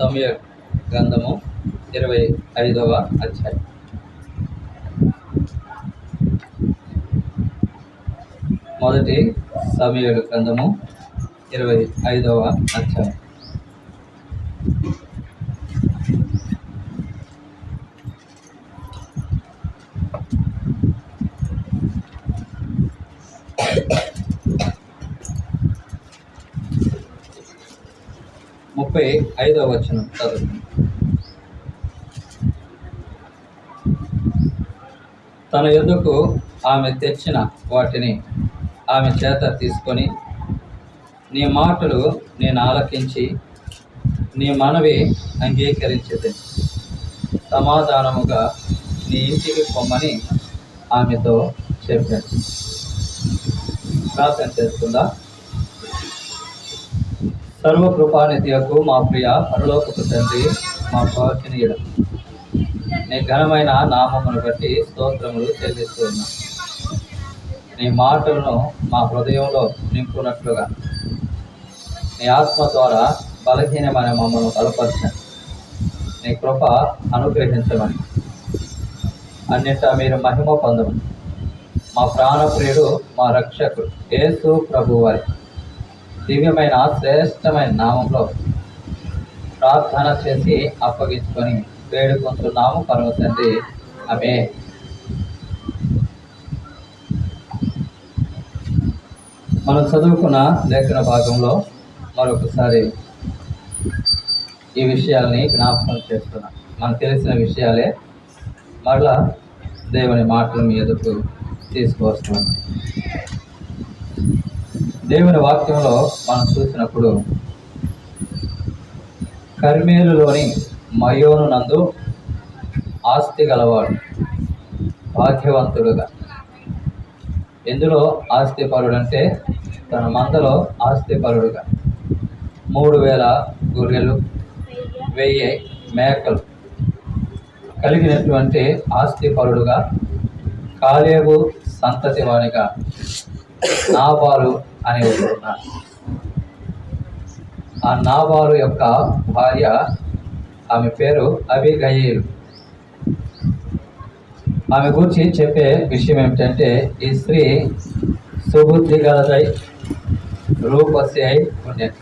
సమూయేలు గ్రంథము 25వ అధ్యాయం. మొదటి సమూయేలు గ్రంథము 25వ అధ్యాయం. ముప్పై 5వ వచనం చదువు. తన యొద్దకు ఆమె తెచ్చిన వాటిని ఆమె చేత తీసుకొని, నీ మాటలు నేను ఆలకించి నీ మనవి అంగీకరించేది, సమాధానముగా నీ ఇంటికి పొమ్మని ఆమెతో చెప్పాడు. ప్రార్థన చేస్తుందా? సర్వకృపానిధియకు మా ప్రియ పరలోకపు తండ్రి, మా ప్రవచనీయుడు, నీ ఘనమైన నామమును బట్టి స్తోత్రములు చెల్లిస్తున్నా. నీ మాటలను మా హృదయంలో నింపునట్లుగా నీ ఆత్మ ద్వారా బలహీనమైన మమ్మల్ని బలపరచండి. నీ కృప అనుగ్రహించమని, అన్నిటా మీరు మహిమ పొందమని మా ప్రాణప్రియుడు, మా రక్షకుడు యేసు ప్రభువారి దివ్యమైన శ్రేష్టమైన నామంలో ప్రార్థన చేసి అప్పగించుకొని వేడుకుంటున్నాము పరమ తండ్రి. ఆమేన్. మనం చదువుకున్న లేఖన భాగంలో మరొకసారి ఈ విషయాల్ని జ్ఞాపకం చేస్తున్నాం. మనకు తెలిసిన విషయాలే మరలా దేవుని మాటలు మీ ఎదుకు తీసుకువస్తున్నాం. దేవుని వాక్యంలో మనం చూసినప్పుడు, కర్మేలులోని మయోను నందు ఆస్తి గలవాడు భాగ్యవంతుడుగా. ఎందులో ఆస్తిపరుడంటే తన మందలో ఆస్తిపరుడుగా 3000 గొర్రెలు, 1000 మేకలు కలిగినటువంటి ఆస్తిపరుడుగా, కాలేబు సంతతి వానిగా నాబాలు అని ఉన్నారు. ఆ నాబాలు యొక్క భార్య, ఆమె పేరు అబీగయీలు. ఆమె గురించి చెప్పే విషయం ఏమిటంటే, ఈ స్త్రీ సుబుద్ధి గలదై రూపసి అయి ఉండేది.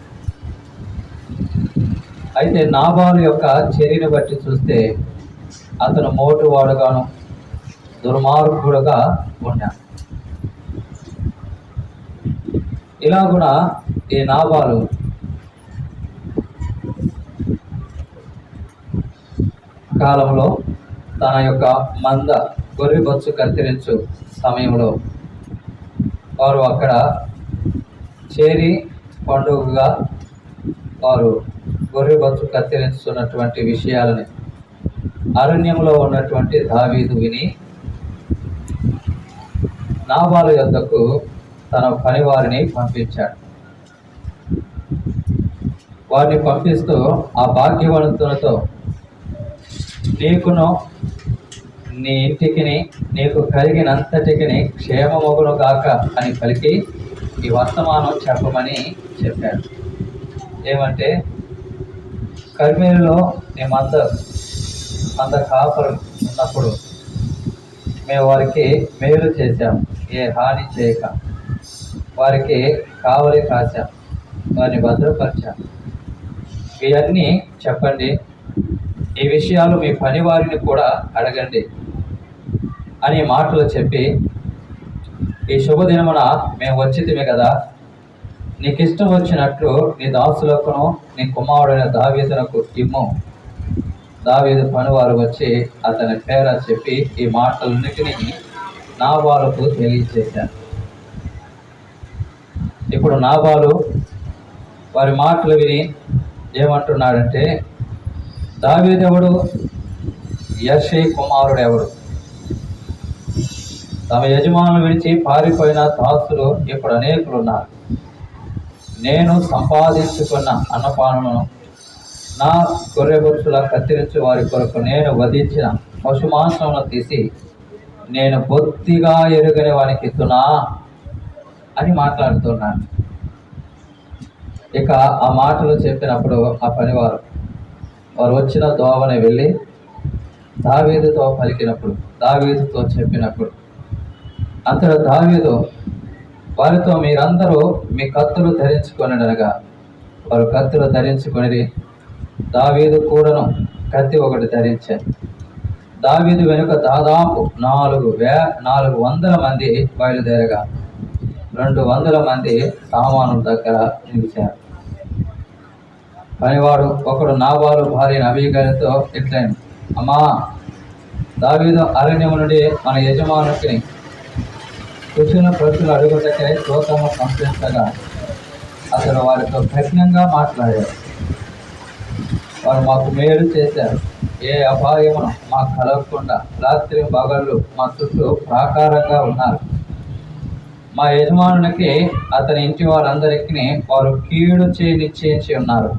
అయితే నాబాలు యొక్క చర్యను బట్టి చూస్తే అతను మోటువాడుగాను దుర్మార్గుడుగా ఉన్నాడు. ఇలాగున ఈ నాబాలు కాలంలో తన యొక్క మంద గొర్రె బొచ్చు కత్తిరించు సమయంలో వారు అక్కడ చేరి పండుగగా వారు గొర్రె బొచ్చు కత్తిరించుతున్నటువంటి విషయాలని అరణ్యంలో ఉన్నటువంటి దావీదు విని నాబాలు యొద్దకు తన పనివారిని పంపించాడు. వారిని పంపిస్తూ ఆ భాగ్యవంతులతో, నీకును నీ ఇంటికిని నీకు కలిగినంతటికి క్షేమమగును గాక అని పలికి ఈ వర్తమానం చెప్పమని చెప్పాడు. ఏమంటే, కర్మేలులో నీ మంద కాపరు ఉన్నప్పుడు మేము వారికి మేలు చేశాం, ఏ హాని చేయక వారికి కావలి కాశాం, వారిని భద్రపరిచాం. ఇవన్నీ చెప్పండి, ఈ విషయాలు మీ పని వారిని కూడా అడగండి అని మాటలు చెప్పి, ఈ శుభదినమున మేము వచ్చితిమే కదా, నీకు ఇష్టం వచ్చినట్లు నీ దాసులకును నీ కుమారుడైన దావీదునకు ఇమ్ము. దావీదు పనివారు వచ్చి అతని పేర చెప్పి ఈ మాటలన్నిటినీ నాబాలుకు తెలియచేశారు. ఇప్పుడు నాబాలు వారి మాటలు విని ఏమంటున్నాడంటే, దావీదెవడు, యెషై కుమారుడు ఎవడు? తమ యజమానులు విడిచి పారిపోయిన దాసులు ఇప్పుడు అనేకులు ఉన్నారు. నేను సంపాదించుకున్న అన్నపానమును, నా గొర్రెబొచ్చుల కత్తిరించు వారి కొరకు నేను వధించిన పశుమాంసమును తీసి నేను బొత్తిగా ఎరుగని వానికి ఇస్తున్నా అని మాట్లాడుతున్నాను. ఇక ఆ మాటలు చెప్పినప్పుడు ఆ పనివారు వారు వచ్చిన దోవన వెళ్ళి దావీదుతో పలికినప్పుడు, దావీదుతో చెప్పినప్పుడు, అంతటా దావీదు వారితో, మీరందరూ మీ కత్తులు ధరించుకొనినగా వారు కత్తులు ధరించుకొని దావీదు కూడాను కత్తి ఒకటి ధరించారు. దావీదు వెనుక దాదాపు 400 మంది బయలుదేరగా 200 మంది సామాను దగ్గర నిలిచారు. పనివాడు ఒకడు నాబాలు భార్య అబీగైలుతో ఇట్లైన, అమ్మా, దావీదు అరణ్యము నుండి మన యజమానుడిని కూర్చున్న ప్రజలు అడుగుటకై దూతను పంపించగా అతడు వారితో కఠినంగా మాట్లాడారు. వారు మాకు మేలు చేశారు, ఏ అపాయమును మాకు కలగకుండా రాత్రి పగళ్ళు మా చుట్టూ ప్రాకారంగా ఉన్నారు. మా యజమానునికి అతని ఇంటి వారందరికీ వారు కీడు నిశ్చయించి ఉన్నారు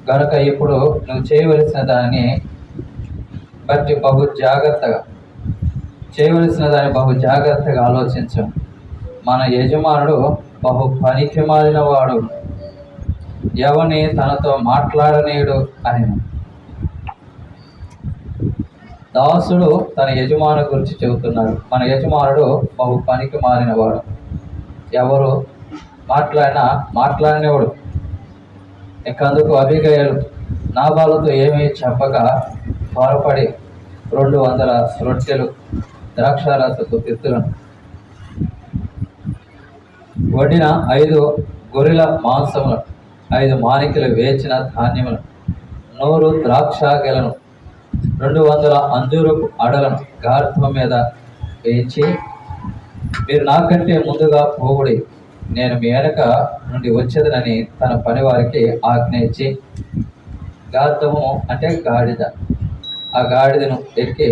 గనుక ఇప్పుడు నువ్వు చేయవలసిన దాన్ని బహు జాగ్రత్తగా ఆలోచించు. మన యజమానుడు బహు పనికి మాలిన వాడు, ఎవని తనతో మాట్లాడనీయుడు అని. దాసుడు తన యజమాను గురించి చెబుతున్నాడు. మన యజమానుడు బహు పనికి మాలిన వాడు, ఎవరు మాట్లాడినవాడు. ఇంకందుకు అబీగయలు నాబాలుతో ఏమీ చెప్పగా త్వరపడి 200 రొట్టెలు, ద్రాక్షారసపు తిత్తులను, వడిన 5 గొర్రెల మాంసములను, 5 మానికలు వేచిన ధాన్యములను, 100 ద్రాక్షాగెలను, 200 అంజూరపు అడలను గార్ధం మీద వేయించి, మీరు నాకంటే ముందుగా పోవుడి, నేను మీ వెనక నుండి వచ్చేదనని తన పనివారికి ఆజ్ఞ ఇచ్చి, గార్ధము అంటే గాడిద, ఆ గాడిదను ఎక్కి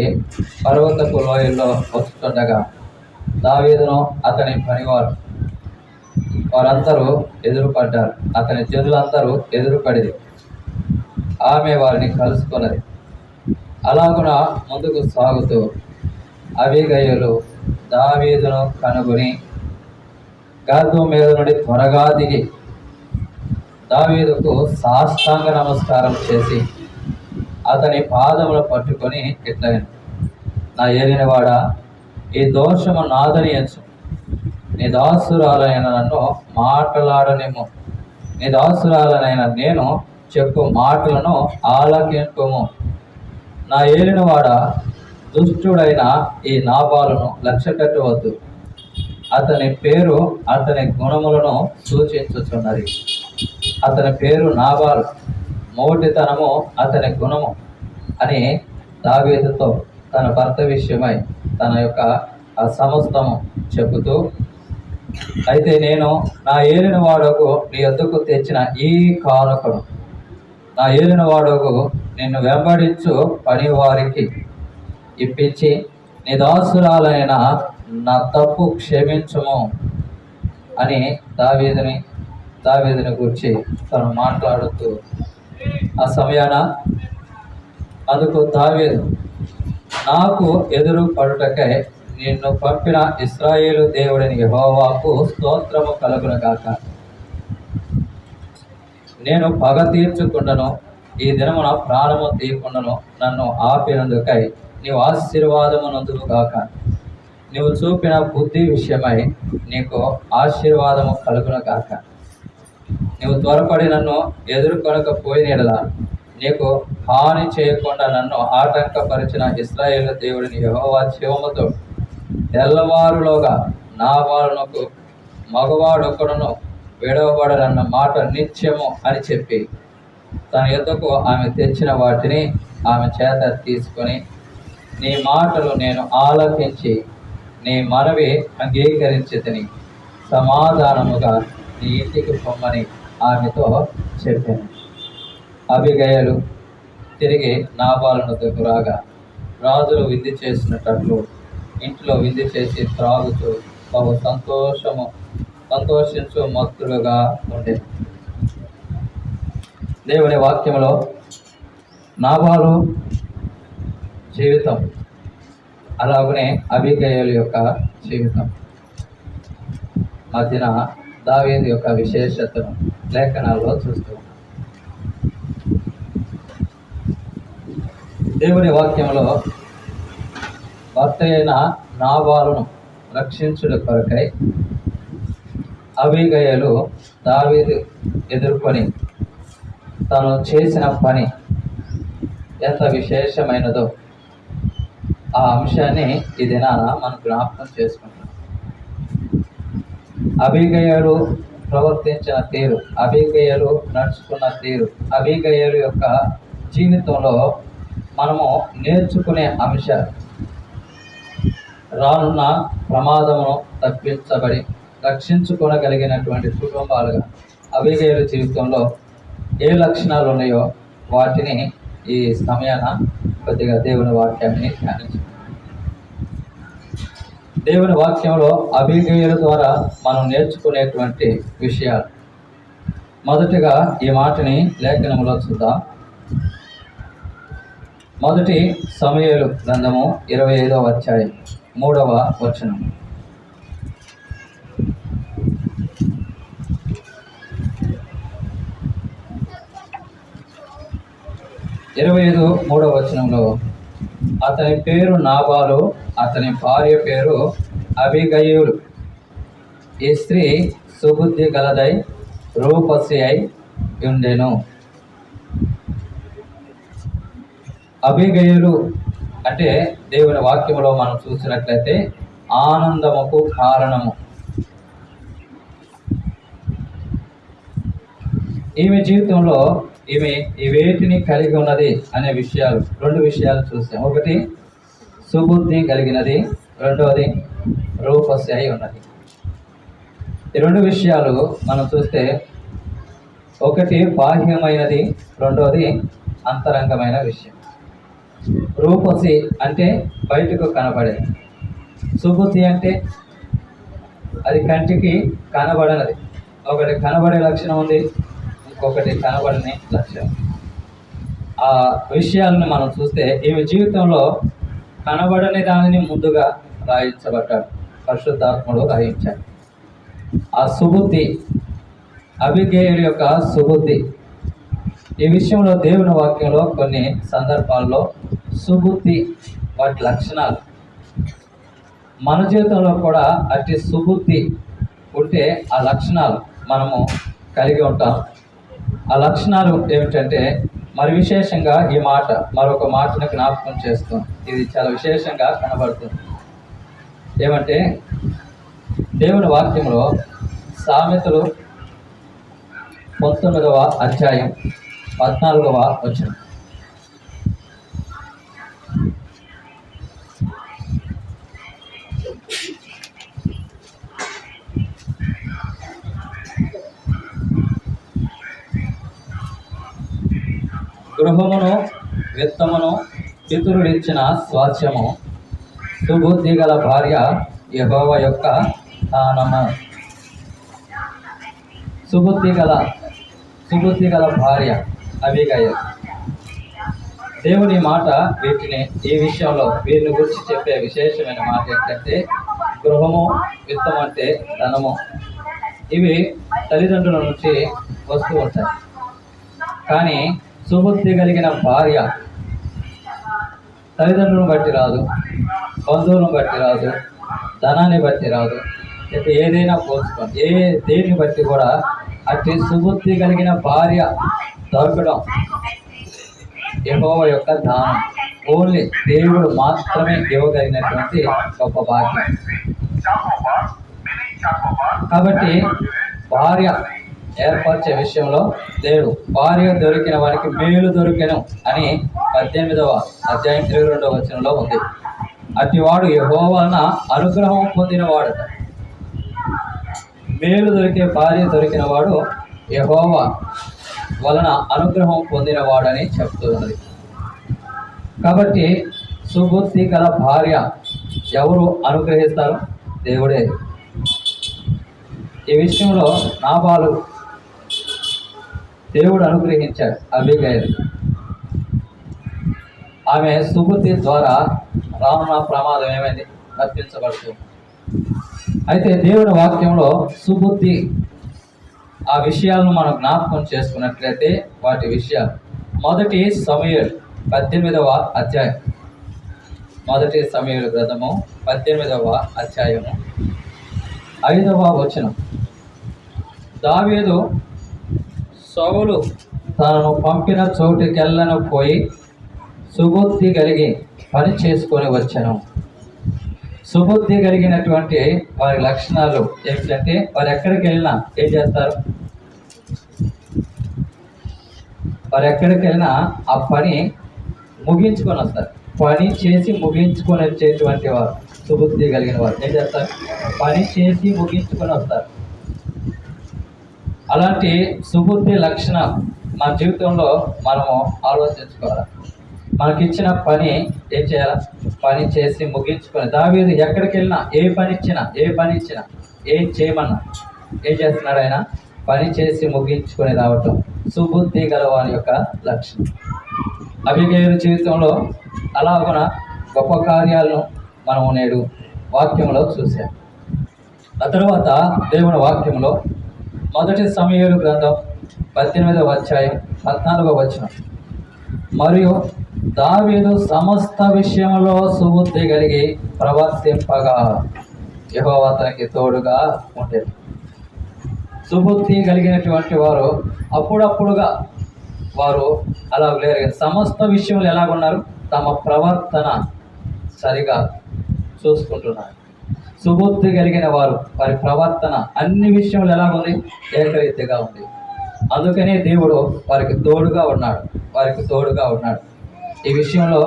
పర్వతపు లోయల్లో వస్తుండగా దావీదును అతని పనివారు వారందరూ ఎదురుపడ్డారు. అతని జనులందరూ ఎదురుపడిది. ఆమె వారిని కలుసుకున్నది. అలాగున ముందుకు సాగుతూ అబీగయలు దావీదును కనుగొని గార్ధం మీద నుండి త్వరగా దిగి దావీదుకు సాష్టాంగ నమస్కారం చేసి అతని పాదములు పట్టుకొని ఇట్లైన, నా ఏలినవాడా, ఈ దోషము నాదని ఎంచు. నీ దాసురాలైన నన్ను మాట్లాడనేమో, నీ దాసురాలనైన నేను చెప్పు మాటలను ఆలకింపుము. నా ఏలినవాడా, దుష్టుడైన ఈ నాబాలును లక్ష్య పెట్టవద్దు. అతని పేరు అతని గుణములను సూచించుచున్నది. అతని పేరు నాబాలు, మోటితనము అతని గుణము అని దావీదుతో తన భర్త విషయమై తన యొక్క సమస్తము చెబుతూ, అయితే నేను నా ఏలిన వాడకు నీ వద్దకు తెచ్చిన ఈ కానుకను, నా ఏలిన వాడకు నిన్ను వెంబడించు పనివారికి ఇప్పించి నీ దాసురాలైన నా తప్పు క్షమించుము అని దావీదుని గురించి తను మాట్లాడుతూ, ఆ సమయాన అందుకు దావీదు, నాకు ఎదురు పడుటకై నిన్ను పంపిన ఇశ్రాయేలు దేవుడిని యెహోవాకు స్తోత్రము కలుగునుగాక. నేను పగ తీర్చుకుండను, ఈ దినమున ప్రాణము తీయకుండాను నన్ను ఆపినందుకై నీవు ఆశీర్వాదమునందుగాక. నీవు చూపిన బుద్ధి విషయమై నీకు ఆశీర్వాదము కలుగునుగాక. నీవు త్వరపడి నన్ను ఎదుర్కొనకపోయినలా నీకు హాని చేయకుండా నన్ను ఆటంకపరిచిన ఇశ్రాయేలు దేవుడిని యెహోవా జీవముతో తెల్లవారులోగా నాబాలునకు మగవాడొకడును విడవబడరన్న మాట నిత్యము అని చెప్పి తన యొద్దకు ఆమె తెచ్చిన వాటిని ఆమె చేత తీసుకొని, నీ మాటలు నేను ఆలకించి నీ మనవి అంగీకరించితిని, సమాధానముగా నీ ఇంటికి పొమ్మని ఆమెతో చెప్పాను. అబీగయలు తిరిగి నాబాలును దగ్గరాగా రాజులు విందు చేసినట్లు ఇంట్లో విందు చేసి త్రాగుతూ బహు సంతోషించు మత్తులుగా ఉండే. దేవుని వాక్యంలో నాబాలు జీవితం, అలాగనే అబీగయలు యొక్క జీవితం మధ్యన దావీదు యొక్క విశేషతను లేఖనాల్లో చూస్తూ దేవుని వాక్యంలో భర్త అయిన నాబాలును రక్షించుట కొరకై అబీగయలు దావీదు ఎదుర్కొని తను చేసిన పని ఎంత విశేషమైనదో ఆ అంశాన్ని ఈ దినాన మనం జ్ఞాపకం చేసుకుంటాం. అబీగయలు ప్రవర్తించిన తీరు, అబీగయలు నడుచుకున్న తీరు, అబీగయలు యొక్క జీవితంలో మనము నేర్చుకునే అంశాలు, రానున్న ప్రమాదమును తప్పించబడి రక్షించుకోగలిగినటువంటి కుటుంబాలుగా అబీగయలు జీవితంలో ఏ లక్షణాలు ఉన్నాయో వాటిని ఈ సమయాన కొద్దిగా దేవుని వాక్యాన్ని ధ్యానించాం. దేవుని వాక్యంలో అబీగయల ద్వారా మనం నేర్చుకునేటువంటి విషయాలు. మొదటిగా ఈ మాటని లేఖనములో చూద్దాం. మొదటి సమూయేలు గ్రంథము 25వ అధ్యాయం 3వ వచనం. 25:3 వచనంలో, అతని పేరు నాబాలు, అతని భార్య పేరు అబీగయలు. ఈ స్త్రీ సుబుద్ధి గలదై రూపసి అయి ఉండెను. అబీగయలు అంటే దేవుని వాక్యంలో మనం చూసినట్లయితే ఆనందముకు కారణము. ఈమె జీవితంలో ఈమె ఈ వేటిని కలిగి ఉన్నది అనే విషయాలు, 2 విషయాలు చూసాం. ఒకటి సుబుద్ధి కలిగినది, రెండవది రూపసి అయి ఉన్నది. ఈ 2 విషయాలు మనం చూస్తే ఒకటి బాహ్యమైనది, రెండవది అంతరంగమైన విషయం. రూపసి అంటే బయటకు కనబడేది, సుబుద్ధి అంటే అది కంటికి కనబడనది. ఒకటి కనబడే లక్షణం ఉంది, ఇంకొకటి కనబడని లక్షణం. ఆ విషయాలను మనం చూస్తే ఈమె జీవితంలో కనబడని దానిని ముందుగా రాయించబడ్డాడు, పరిశుద్ధాత్ముడు రాయించాడు. ఆ సుబుద్ధి, అబీగయలు యొక్క సుబుద్ధి. ఈ విషయంలో దేవుని వాక్యంలో కొన్ని సందర్భాల్లో సుబుద్ధి వాటి లక్షణాలు, మన జీవితంలో కూడా అట్టి సుబుద్ధి ఉంటే ఆ లక్షణాలు మనము కలిగి ఉంటాం. ఆ లక్షణాలు ఏమిటంటే, మరి విశేషంగా ఈ మాట మరొక మాటను జ్ఞాపకం చేస్తాం. ఇది చాలా విశేషంగా కనబడుతుంది. ఏమంటే దేవుని వాక్యంలో సామెతలు 19వ అధ్యాయం 14వ వచనం. గృహమును విత్తమును పితరుడిచ్చిన స్వాస్థ్యము, సుబుద్ధి గల భార్య యెహోవా యొక్క దానము. సుబుద్ధి గల భార్య అబీగయలు. దేవుని మాట వీటిని, ఈ విషయంలో వీరిని గురించి చెప్పే విశేషమైన మాట ఏంటంటే, గృహము, విత్తం అంటే ధనము. ఇవి తల్లిదండ్రుల నుంచి వస్తూ ఉంటాయి. కానీ సుబుద్ధి కలిగిన భార్య తల్లిదండ్రులను బట్టి రాదు, బంధువులను బట్టి రాదు, ధనాన్ని బట్టి రాదు, ఇంకా ఏదైనా పోల్చుకోండి, దేన్ని బట్టి కూడా అట్టి సుబుద్ధి కలిగిన భార్య దొరకడం యెహోవా యొక్క దానం. ఓన్లీ దేవుడు మాత్రమే ఇవ్వగలిగినటువంటి గొప్ప భాగ్యం. కాబట్టి భార్య ఏర్పరిచే విషయంలో దేవుడు భార్య దొరికిన వారికి మేలు దొరికెను అని 18వ అధ్యాయం 22వ వచనంలో ఉంది. అటివాడు యెహోవాన అనుగ్రహం పొందినవాడు. మేలు దొరికే భార్య దొరికిన వాడు యెహోవా వలన అనుగ్రహం పొందినవాడని చెప్తున్నది. కాబట్టి సుబుద్ధి గల భార్య ఎవరు అనుగ్రహిస్తారు? దేవుడే. ఈ విషయంలో నాబాలు దేవుడు అనుగ్రహించాడు అబీగయలు. ఆమె సుబుద్ధి ద్వారా రానున్న ప్రమాదం ఏమైంది? తప్పించబడుతుంది. అయితే దేవుని వాక్యంలో సుబుద్ధి ఆ విషయాలను మనం జ్ఞాపకం చేసుకున్నట్లయితే వాటి విషయాలు, మొదటి సమూయేలు 18వ అధ్యాయం. మొదటి సమూయేలు గ్రంథము 18వ అధ్యాయము 5వ వచనం. దావీదు సౌలు తనను పంపిన చోటుకెళ్ళను పోయి సుబుద్ధి కలిగి పని చేసుకొని వచ్చాను. సుబుద్ధి కలిగినటువంటి వారి లక్షణాలు ఏమిటంటే, వారు ఎక్కడికి వెళ్ళినా ఏం చేస్తారు? వారు ఎక్కడికి వెళ్ళినా ఆ పని ముగించుకొని వస్తారు. పని చేసి ముగించుకొని వచ్చేటువంటి వారు సుబుద్ధి కలిగిన వారు ఏం చేస్తారు? పని చేసి ముగించుకొని వస్తారు. అలాంటి సుబుద్ధి లక్షణం మన జీవితంలో మనము ఆలోచించుకోవాలి. మనకిచ్చిన పని ఏం చేయాలి? పని చేసి ముగించుకొని. దావీదు ఎక్కడికి వెళ్ళినా ఏ పని ఇచ్చినా ఏం చేయమన్నా ఏం చేస్తున్నాడు? ఆయన పని చేసి ముగించుకొని రావటం సుబుద్ధి గల వారి యొక్క లక్షణం. అబిగయీలు జీవితంలో అలాగున గొప్ప కార్యాలను మనము నేడు వాక్యంలో చూసాం. ఆ తర్వాత దేవుని వాక్యంలో మొదటి సమూయేలు గ్రంథం 18వ అధ్యాయం 14వ వచనం. మరియు దావీదు సమస్త విషయంలో సుబుద్ధి కలిగి ప్రవర్తింపగా యెహోవా అతనికి తోడుగా ఉండేది. సుబుద్ధి కలిగినటువంటి వారు అప్పుడప్పుడుగా వారు అలా లేరు. సమస్త విషయంలో ఎలాగున్నారు? తమ ప్రవర్తన సరిగా చూసుకుంటున్నారు. సుబుద్ధి కలిగిన వారు వారి ప్రవర్తన అన్ని విషయంలో ఎలాగుంది? ఏకరీతిగా ఉంది. అందుకనే దేవుడు వారికి తోడుగా ఉన్నాడు. ఈ విషయంలో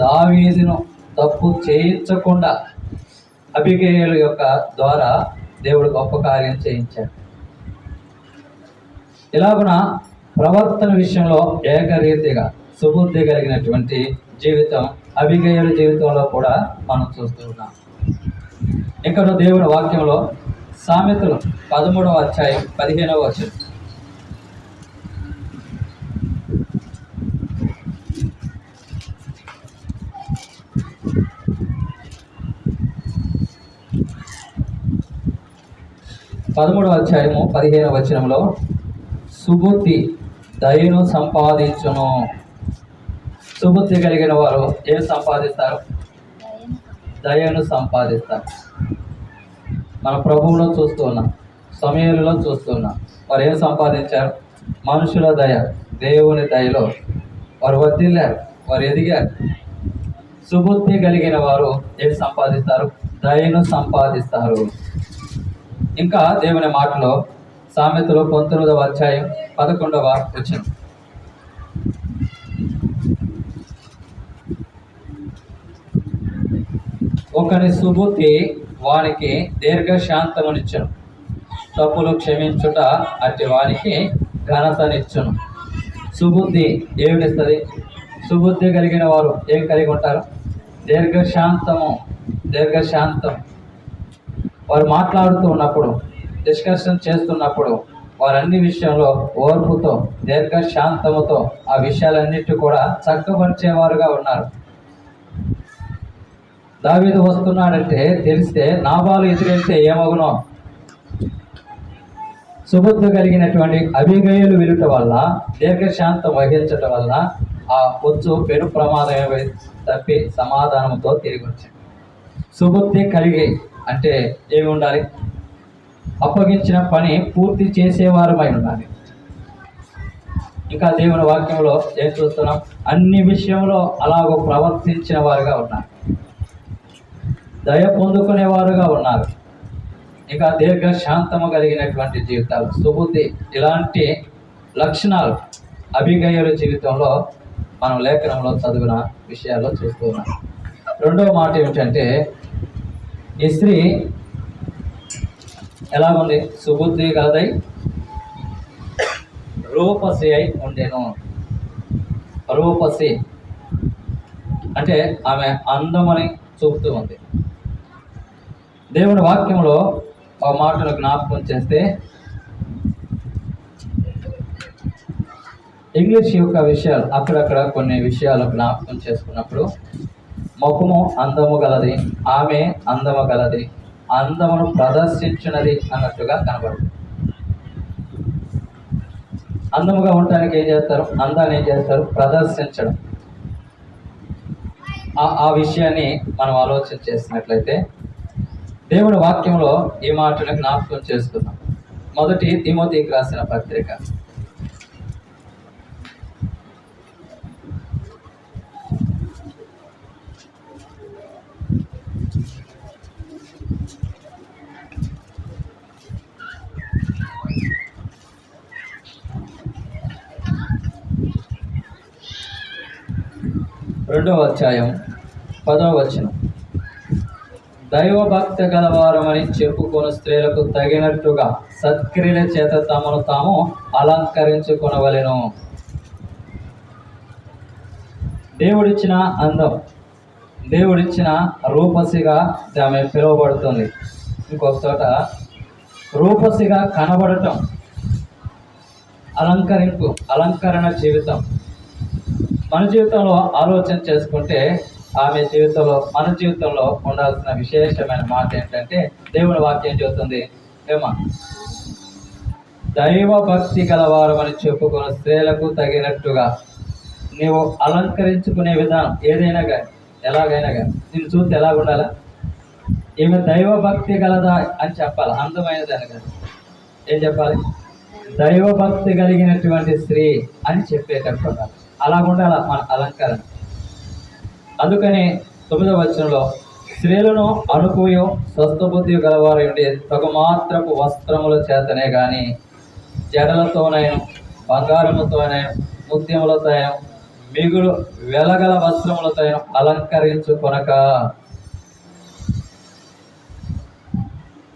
దావీదును తప్పు చేయించకుండా అబిగయీలు యొక్క ద్వారా దేవుడు గొప్ప కార్యం చేయించాడు. ఇలాగున ప్రవర్తన విషయంలో ఏకరీతిగా సుబుద్ధి కలిగినటువంటి జీవితం అబిగయీలు జీవితంలో కూడా మనం చూస్తూ ఉన్నాం. ఇక్కడ దేవుని వాక్యంలో సామెతలు 13వ అధ్యాయం 15వ వచనం. పదమూడవ అధ్యాయము 15వ వచనంలో సుబుద్ధి దయను సంపాదించును. సుబుద్ధి కలిగిన వారు ఏం సంపాదిస్తారు? దయను సంపాదిస్తారు. మన ప్రభువులో చూస్తూ ఉన్నాం, సమూయేలులో చూస్తూ ఉన్నాం. వారు ఏం సంపాదించారు? మనుషుల దయ, దేవుని దయలో వారు వర్ధిల్లారు, వారు ఎదిగారు. సుబుద్ధి కలిగిన వారు ఏం సంపాదిస్తారు? దయను సంపాదిస్తారు. ఇంకా దేవుని మాటలో సామెతలు 19వ అధ్యాయం 11వ వచనం. ఒకని సుబుద్ధి వానికి దీర్ఘశాంతమునిచ్చును, తప్పులు క్షమించుట అట్టి వానికి ఘనతనిచ్చును. సుబుద్ధి ఏమిటిస్తుంది? సుబుద్ధి కలిగిన వారు ఏం కలిగి ఉంటారు? దీర్ఘశాంతం. వారు మాట్లాడుతూ ఉన్నప్పుడు, డిస్కషన్ చేస్తున్నప్పుడు వారన్ని విషయంలో ఓర్పుతో దీర్ఘశాంతముతో ఆ విషయాలన్నిటి కూడా చక్కపరిచేవారుగా ఉన్నారు. దావీదు వస్తున్నాడంటే తెలిస్తే నాబాలు ఎదురెళ్తే ఏమగునో? సుబుద్ధి కలిగినటువంటి అబిగయీలు వెలుట వల్ల, దీర్ఘశాంతం వహించటం వల్ల ఆ వచ్చు పెను ప్రమాదం తప్పి సమాధానంతో తిరిగి వచ్చింది. సుబుద్ధి కలిగి అంటే ఏమి ఉండాలి? అప్పగించిన పని పూర్తి చేసేవారమై ఉండాలి. ఇంకా దేవుని వాక్యంలో ఏం చూస్తున్నాం? అన్ని విషయంలో అలాగో ప్రవర్తించిన వారుగా ఉన్నారు, దయ పొందుకునేవారుగా ఉన్నారు. ఇంకా దీర్ఘశాంతము కలిగినటువంటి జీవితాలు, సుబుద్ధి, ఇలాంటి లక్షణాలు అబిగయీలు జీవితంలో మనం లేఖనంలో చదివిన విషయాల్లో చూస్తూ ఉన్నాం. రెండవ మాట ఏమిటంటే, ఈ స్త్రీ ఎలా ఉంది? సుబుద్ధి కలదై రూపసి అయి ఉండేను. రూపసి అంటే ఆమె అందమని చూపుతూ ఉంది. దేవుని వాక్యంలో ఆ మాటను జ్ఞాపకం చేస్తే, ఇంగ్లీష్ యొక్క విషయాలు అక్కడక్కడ కొన్ని విషయాలు జ్ఞాపకం చేసుకున్నప్పుడు, ముఖము అందము గలది, ఆమె అందము గలది, అందమును ప్రదర్శించినది అన్నట్టుగా కనబడుతుంది. అందముగా ఉండటానికి ఏం చేస్తారు? అందాన్ని ఏం చేస్తారు? ప్రదర్శించడం. ఆ విషయాన్ని మనం ఆలోచన చేసినట్లయితే దేవుని వాక్యంలో ఈ మాటను జ్ఞాపకం చేసుకున్నాం. మొదటి తిమోతికి రాసిన పత్రిక 2వ అధ్యాయం 10వ వచనం. దైవభక్తి గలవారమని చెప్పుకొని స్త్రీలకు తగినట్టుగా సత్క్రియల చేత తమను తాము అలంకరించుకొనవలెను. దేవుడిచ్చిన అందం, దేవుడిచ్చిన రూపసిగా ఆమె పిలువబడుతుంది. ఇంకొక చోట రూపసిగా కనబడటం, అలంకరణ జీవితం. మన జీవితంలో ఆలోచన చేసుకుంటే ఆమె జీవితంలో, మన జీవితంలో ఉండాల్సిన విశేషమైన మాట ఏంటంటే దేవుని వాక్యం చెబుతుంది ఏమా, దైవ భక్తి గలవారమని చెప్పుకున్న స్త్రీలకు తగినట్టుగా నీవు అలంకరించుకునే విధానం ఏదైనా కానీ, ఎలాగైనా కానీ నేను చూస్తే ఎలా ఉండాలా? ఈమె దైవ భక్తి గలదా అని చెప్పాలి, అందమైనదని కాదు. ఏం చెప్పాలి? దైవ భక్తి కలిగినటువంటి స్త్రీ అని చెప్పేటట్టు ఉండాలి. అలా ఉండాల మన అలంకరణ. అందుకని 9వ వచనంలో స్త్రీలను అనుకూయో స్వస్థబుద్ధి గలవారు ఉండే తగుమాత్రపు వస్త్రముల చేతనే కానీ జడలతోనైనా బంగారముతోనైనా ముత్యములతోనైనా మిగులు వెలగల వస్త్రములతోనైనా అలంకరించుకొనక.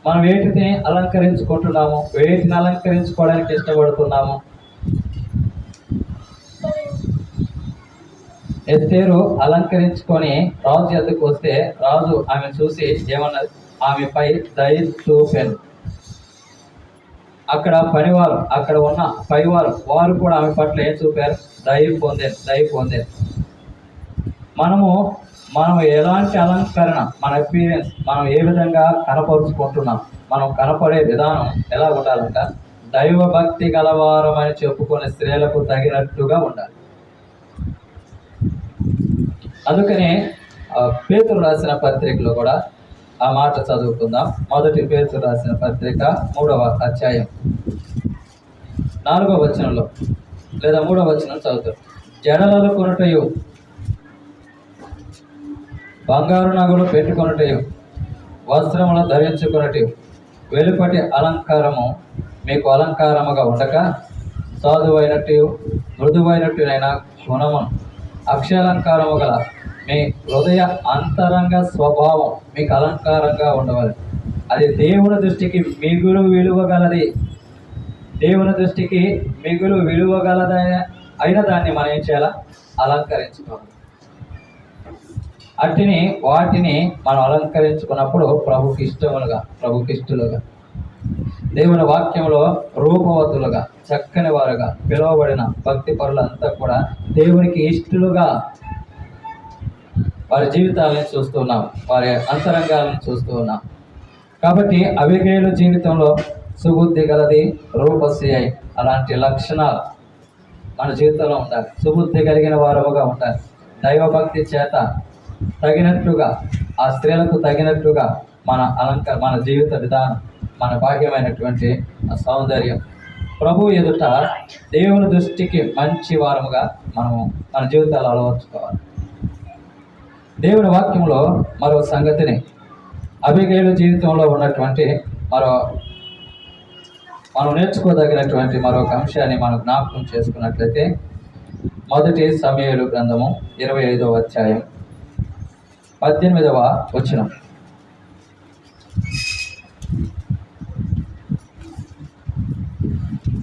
మనం వేటిని అలంకరించుకుంటున్నాము, వేటిని అలంకరించుకోవడానికి ఇష్టపడుతున్నాము? ఎస్తేరు అలంకరించుకొని రాజు ఎద్దుకు వస్తే రాజు ఆమె చూసి ఏమన్నది? ఆమెపై దయ చూపాను. అక్కడ పనివారు, అక్కడ ఉన్న పైవారు, వారు కూడా ఆమె పట్ల ఏం చూపారు? దయ పొందారు. మనం ఎలాంటి అలంకరణ, మన అపీరెన్స్, మనం ఏ విధంగా కనపరుచుకుంటున్నాం, మనం కనపడే విధానం ఎలా ఉండాలంట? దైవ భక్తి గలవారమని చెప్పుకునే స్త్రీలకు తగినట్టుగా ఉండాలి. అందుకనే పేతురు రాసిన పత్రికలో కూడా ఆ మాట చదువుకుందాం. మొదటి పేతురు రాసిన పత్రిక 3వ అధ్యాయం 4వ వచనంలో లేదా 3వ వచనం చదువుతారు. జడలను కొనుటయు, బంగారు నగలు పెట్టుకొనుటయు, వస్త్రములు ధరించుకొనుటయు, వెలుపటి అలంకారము మీకు అలంకారముగా ఉండక సాధువైనట్టు మృదువైనట్టునైనా గుణమును అక్షాలంకారము గల మీ హృదయ అంతరంగ స్వభావం మీకు అలంకారంగా ఉండవాలి. అది దేవుని దృష్టికి మిగులు విలువగలది. దేవుని దృష్టికి మిగులు విలువగలదైన అయిన దాన్ని మనం ఏం చేయాలా? అలంకరించుకోవాలి. వాటిని మనం అలంకరించుకున్నప్పుడు ప్రభుకి ఇష్టలుగా దేవుని వాక్యంలో రూపవతులుగా, చక్కని వారుగా పిలువబడిన భక్తి పరులంతా కూడా దేవునికి ఇష్టలుగా వారి జీవితాలను చూస్తున్నాం, వారి అంతరంగాలను చూస్తూ ఉన్నాం. కాబట్టి అబిగయీలు జీవితంలో సుబుద్ధి గలది, రూపసి అయి అలాంటి లక్షణాలు మన జీవితంలో ఉండాలి. సుబుద్ధి కలిగిన వారముగా ఉండాలి. దైవభక్తి చేత తగినట్టుగా, ఆ స్త్రీలకు తగినట్టుగా మన జీవిత విధానం, మన భాగ్యమైనటువంటి సౌందర్యం ప్రభు ఎదుట దేవుని దృష్టికి మంచి వారముగా మన జీవితాలు అలవర్చుకోవాలి. దేవుని వాక్యంలో మరో సంగతిని, అబిగయీలు జీవితంలో ఉన్నటువంటి మనం నేర్చుకోదగినటువంటి మరొక అంశాన్ని మనం జ్ఞాపకం చేసుకున్నట్లయితే మొదటి సమూయేలు గ్రంథము 25వ అధ్యాయం 18వ వచనం.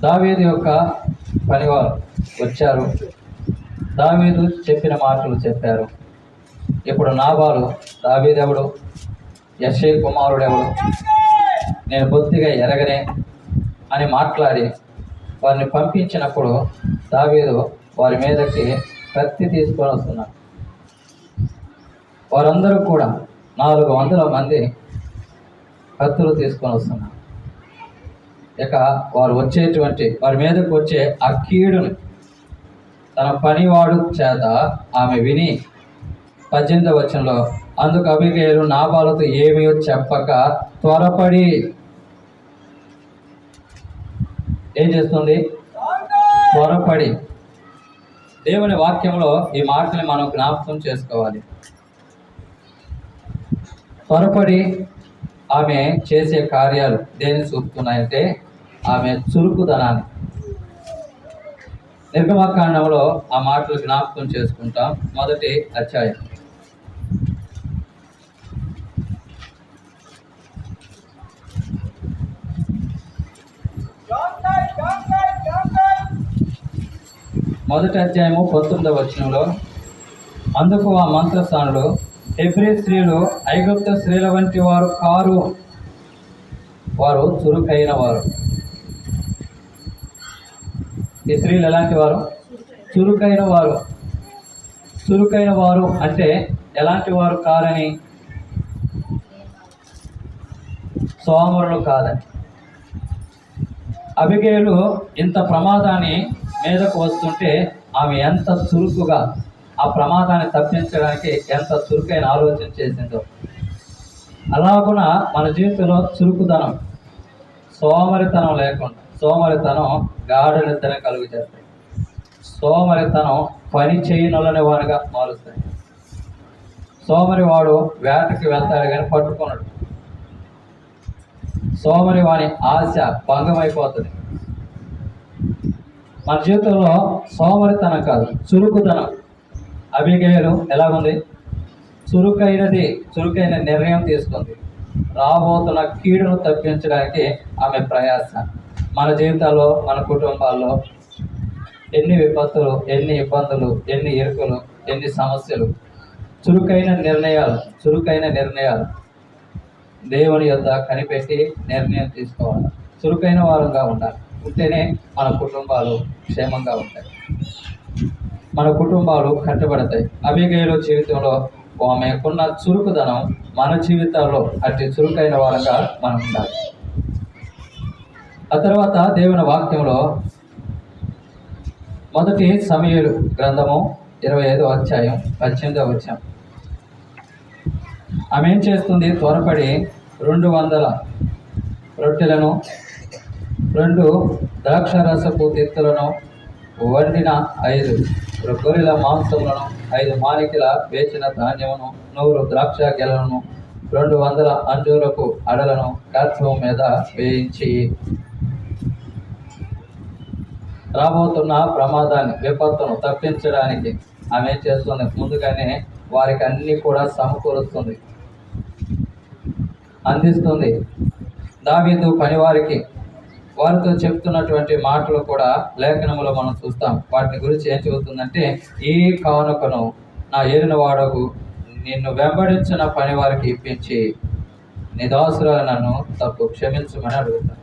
దావీదు యొక్క పనివారు వచ్చారు, దావీదు చెప్పిన మాటలు చెప్పారు. ఇప్పుడు నాబాలు దావీదెవడు, యెష్షయి కుమారుడెవడు, నేను బొత్తిగా ఎరగనే అని మాట్లాడి వారిని పంపించినప్పుడు దావీదు వారి మీదకి కత్తి తీసుకొని వస్తున్నారు. వారందరూ కూడా 400 మంది కత్తులు తీసుకొని వస్తున్నారు. ఇక వారి మీదకు వచ్చే ఆ కీడుని తన పనివాడు చేత ఆమె విని 18వ వచనంలో, అందుకు అబిగయీలు నాబాలుతో ఏమీ చెప్పక త్వరపడి ఏం చేస్తుంది? త్వరపడి. దేవుని వాక్యంలో ఈ మాటని మనం జ్ఞాపకం చేసుకోవాలి. త్వరపడి ఆమె చేసే కార్యాలు దేన్ని చూపుతున్నాయంటే ఆమె చురుకుదనాన్ని. నిర్గమకాండంలో ఆ మాటలు జ్ఞాపకం చేసుకుంటాం. 1వ అధ్యాయం. మొదటి అధ్యాయము 19వ వచనంలో, అందుకు ఆ మంత్రస్థానులు, హెబ్రీ స్త్రీలు ఐగుప్త స్త్రీల వంటి వారు కారు, వారు చురుకైన వారు. ఈ స్త్రీలు ఎలాంటి వారు? చురుకైన వారు. చురుకైన వారు అంటే ఎలాంటి వారు కారని, సోమరులు కాదని. అబిగయీలు ఇంత ప్రమాదాన్ని మీదకు వస్తుంటే ఆమె ఎంత చురుకుగా ఆ ప్రమాదాన్ని తప్పించడానికి ఎంత చురుకైన ఆలోచన చేసిందో. అలాగున మన జీవితంలో చురుకుదనం, సోమరితనం లేకుండా, సోమరితనం గాఢ నిద్ర కలుగు చేస్తాయి. సోమరితనం పని చేయనొలని వాడిగా మారుస్తాయి. సోమరి వాడు వేటకి వెళ్తాడు కానీ పట్టుకున్నాడు. సోమరి వాని ఆశ భంగమైపోతుంది. మన జీవితంలో సోమరితనం కాదు, చురుకుతనం. అబిగయీలు ఎలాగుంది? చురుకైన నిర్ణయం తీసుకుంది. రాబోతున్న కీడును తప్పించడానికి ఆమె ప్రయాస. మన జీవితాల్లో, మన కుటుంబాల్లో ఎన్ని విపత్తులు, ఎన్ని ఇబ్బందులు, ఎన్ని ఇరుకులు, ఎన్ని సమస్యలు. చురుకైన నిర్ణయాలు దేవుని యొద్ద కనిపెట్టి నిర్ణయం తీసుకోవాలి. చురుకైన వారంగా ఉండాలి. ఉంటేనే మన కుటుంబాలు క్షేమంగా ఉంటాయి, మన కుటుంబాలు కట్టబడతాయి. అబిగయీలు జీవితంలో ఆమెకున్న చురుకుదనం మన జీవితాల్లో అట్టి చురుకైన వారంగా మనం ఉండాలి. ఆ తర్వాత దేవుని వాక్యంలో 1 సమూయేలు గ్రంథము 25వ అధ్యాయం 18వ వచనం. ఆమె ఏం చేస్తుంది? త్వరపడి 200 రొట్టెలను, 2 ద్రాక్షారసపు తిత్తులను, వండిన 5 గొర్రెల మాంసములను, 5 మానికల వేచిన ధాన్యమును, 100 ద్రాక్ష గెలను, 200 అంజూరపు అడలను కత్వం మీద వేయించి, రాబోతున్న ప్రమాదాన్ని, విపత్తును తప్పించడానికి ఆమె ఏం చేస్తుంది? ముందుగానే వారికి అన్నీ కూడా సమకూరుస్తుంది, అందిస్తుంది. దావీదు పనివారికి వారితో చెప్తున్నటువంటి మాటలు కూడా లేఖనములో మనం చూస్తాం. వాటిని గురించి ఏం చెబుతుందంటే, ఈ కానుకను నా ఏలిన వాడకు నిన్ను వెంబడించిన పని వారికి ఇప్పించి నీ దాసురాలు నన్ను తప్పు క్షమించమని అడుగుతాను.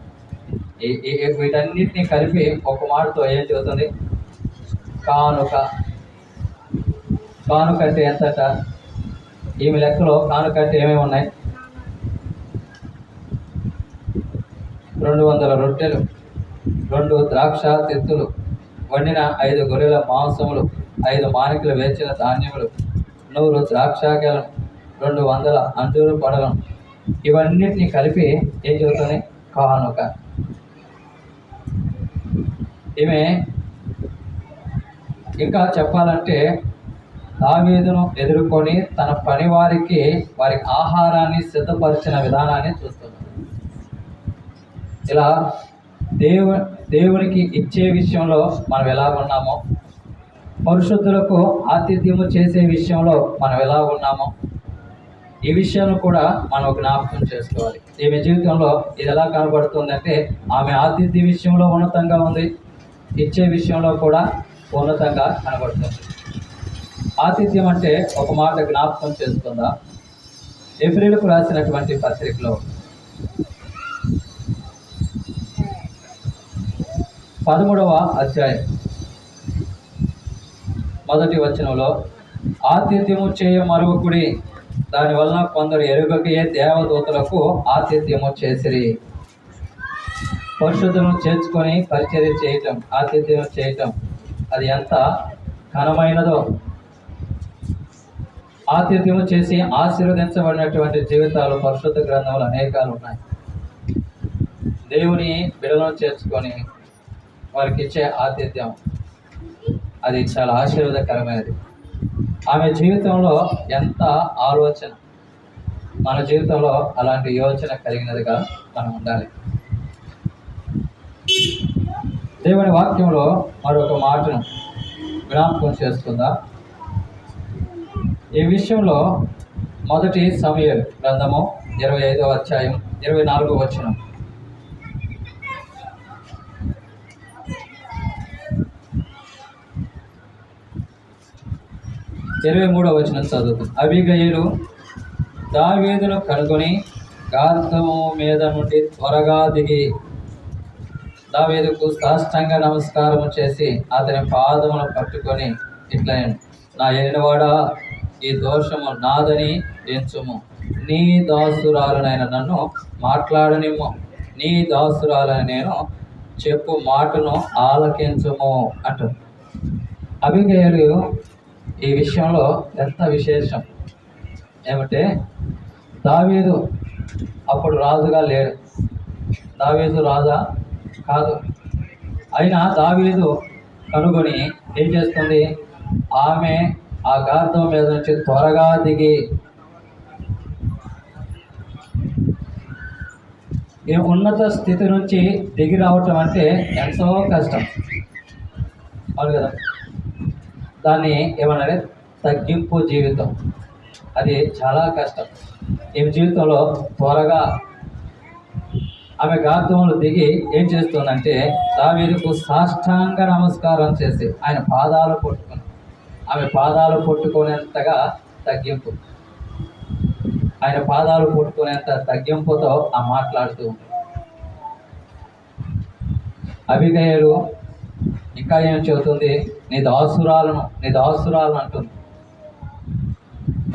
వీటన్నిటినీ కలిపి ఒక మాటతో ఏం చెబుతుంది? కానుక. కానుక అంటే ఎంతట? ఈమె లెక్కలో కానుక అంటే ఏమేమి ఉన్నాయి? 200 రొట్టెలు, 2 ద్రాక్ష తిత్తులు, వండిన 5 గొర్రెల మాంసములు, 5 మానికలు వేచిన ధాన్యములు, 100 ద్రాక్ష గెలను, 200 అంజూరు పడలను. ఇవన్నిటిని కలిపి ఏం చెబుతుంది? కానుక. ఈమె ఇంకా చెప్పాలంటే దావీదును ఎదుర్కొని తన పని వారికి ఆహారాన్ని సిద్ధపరిచిన విధానాన్ని చూస్తుంది. ఇలా దేవునికి ఇచ్చే విషయంలో మనం ఎలా ఉన్నామో, పరిశుద్ధులకు ఆతిథ్యము చేసే విషయంలో మనం ఎలా ఉన్నామో, ఈ విషయాన్ని కూడా మనం జ్ఞాపకం చేసుకోవాలి. ఈమె జీవితంలో ఇది ఎలా కనబడుతుందంటే, ఆమె ఆతిథ్య విషయంలో ఉన్నతంగా ఉంది, ఇచ్చే విషయంలో కూడా ఉన్నతంగా కనబడుతుంది. ఆతిథ్యం అంటే ఒక మాట జ్ఞాపకం చేసుకుందా? ఎబ్రీలకు రాసినటువంటి పత్రికలో 13వ అధ్యాయం 1వ వచనంలో, ఆతిథ్యము చేయ మరువకుడి, దానివలన కొందరు ఎరుగకే దేవదూతలకు ఆతిథ్యము చేసిరి. పరిశుద్ధులను చేర్చుకొని పరిచర్య చేయటం, ఆతిథ్యం చేయటం, అది ఎంత ఘనమైనదో. ఆతిథ్యము చేసి ఆశీర్వదించబడినటువంటి జీవితాలు పరిశుద్ధ గ్రంథంలో అనేకాలు ఉన్నాయి. దేవుని బిడలను చేర్చుకొని వారికి ఇచ్చే ఆతిథ్యం అది చాలా ఆశీర్వాదకరమైనది. ఆమె జీవితంలో ఎంత ఆలోచన, మన జీవితంలో అలాంటి యోచన కలిగినదిగా మనం ఉండాలి. దేవుని వాక్యంలో మరొక మాటను జ్ఞాపకం చేస్తుందా? ఈ విషయంలో మొదటి సమూయేలు గ్రంథము 25వ అధ్యాయం 24వ వచనం. 23వ వచనం చదువుతుంది. అబీగయీలు దావీదును కనుగొని గార్ధము మీద నుండి త్వరగా దిగి దావీదుకు సాష్టాంగ నమస్కారం చేసి అతని పాదమును పట్టుకొని ఇట్లా, నా ఏలినవాడా, ఈ దోషము నాదని ఎంచుము, నీ దాసురాలనైన నన్ను మాట్లాడనిమ్ము, నీ దాసురాలని నేను చెప్పు మాటను ఆలకించుము అంటారు. అబీగయీలు ఈ విషయంలో ఎంత విశేషం ఏమంటే, దావీదు అప్పుడు రాజుగా లేడు, దావీదు రాజా కాదు. అయినా దావీదు కనుగొని ఏం చేస్తుంది, ఆమె ఆ గార్ధం మీద నుంచి త్వరగా దిగి, ఈ ఉన్నత స్థితి నుంచి దిగి రావటం అంటే ఎంతో కష్టం, అవును కదా. దాన్ని ఏమన్నారే, తగ్గింపు జీవితం. అది చాలా కష్టం. ఈమె జీవితంలో త్వరగా ఆమె గార్ధములు దిగి ఏం చేస్తుందంటే, దావీదుకు సాష్టాంగ నమస్కారం చేసి ఆయన పాదాలు పట్టుకుని, ఆమె పాదాలు పట్టుకునేంతగా తగ్గింపు, ఆయన పాదాలు పట్టుకునేంత తగ్గింపుతో ఆ మాట్లాడుతూ ఉంది. అబీగయీలు ఇంకా ఏం చెబుతుంది, నీ దాసురాలను అంటుంది.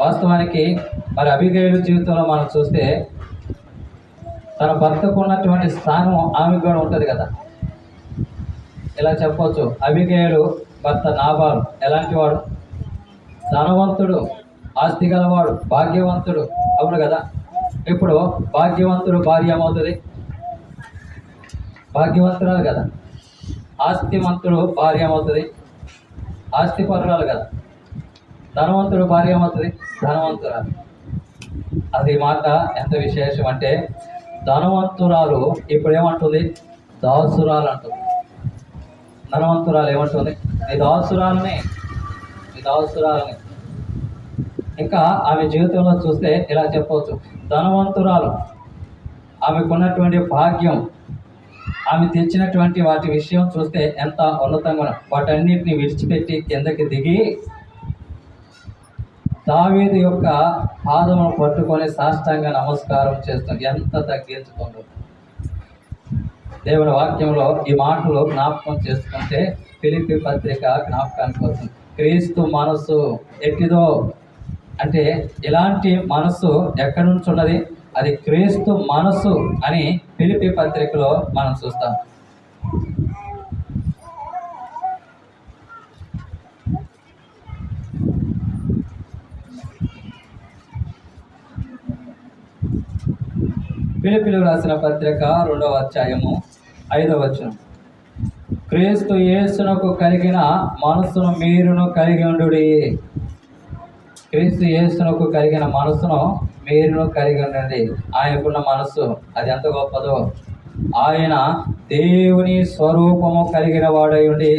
వాస్తవానికి మరి అబీగయీలు జీవితంలో మనం చూస్తే తన భర్తకు ఉన్నటువంటి స్థానం ఆమెకు కూడా ఉంటుంది కదా. ఇలా చెప్పవచ్చు, అబీగయీలు భర్త నాబాలు ఎలాంటి వాడు, ధనవంతుడు, ఆస్తి గలవాడు, భాగ్యవంతుడు, అవును కదా. ఇప్పుడు భాగ్యవంతుడు భార్య ఏమవుతుంది, భాగ్యవంతురాలు కదా. ఆస్తివంతుడు భార్య ఏమవుతుంది, ఆస్తి పరురాలు కదా. ధనవంతుడు భార్య ఏమవుతుంది, ధనవంతురాలు. అది మాట ఎంత విశేషం అంటే, ధనవంతురాలు ఇప్పుడు ఏమంటుంది, దాసురాలు అంటుంది. ధనవంతురాలు ఏమంటుంది, నీ దాసురాలని. ఇంకా ఆమె జీవితంలో చూస్తే ఇలా చెప్పవచ్చు, ధనవంతురాలు, ఆమెకున్నటువంటి భాగ్యం, ఆమె తెచ్చినటువంటి వాటి విషయం చూస్తే ఎంత ఉన్నతంగా, వాటన్నిటిని విడిచిపెట్టి కిందకి దిగి దావీదు యొక్క పాదమును పట్టుకొని సాష్టాంగ నమస్కారం చేస్తుంది. ఎంత తగ్గించుకుందో. దేవుని వాక్యంలో ఈ మాటలు జ్ఞాపకం చేసుకుంటే ఫిలిప్పీ పత్రిక జ్ఞాపకానికి వస్తుంది. క్రీస్తు మనస్సు ఎట్టిదో అంటే, ఇలాంటి మనస్సు ఎక్కడి నుంచి ఉన్నది, అది క్రీస్తు మనస్సు అని ఫిలిప్పీ పత్రికలో మనం చూస్తాం. ఫిలిప్పీలకు రాసిన పత్రిక 2వ అధ్యాయము 5వ వచనం. క్రీస్తు యేసునకు కలిగిన మనస్సును మీరును కలిగి ఉండుడి. క్రీస్తు యేసునకు కలిగిన మనస్సును మీరును కలిగి ఉండండి. ఆయనకున్న మనస్సు అది ఎంత గొప్పదో. ఆయన దేవుని స్వరూపము కలిగిన వాడై ఉండి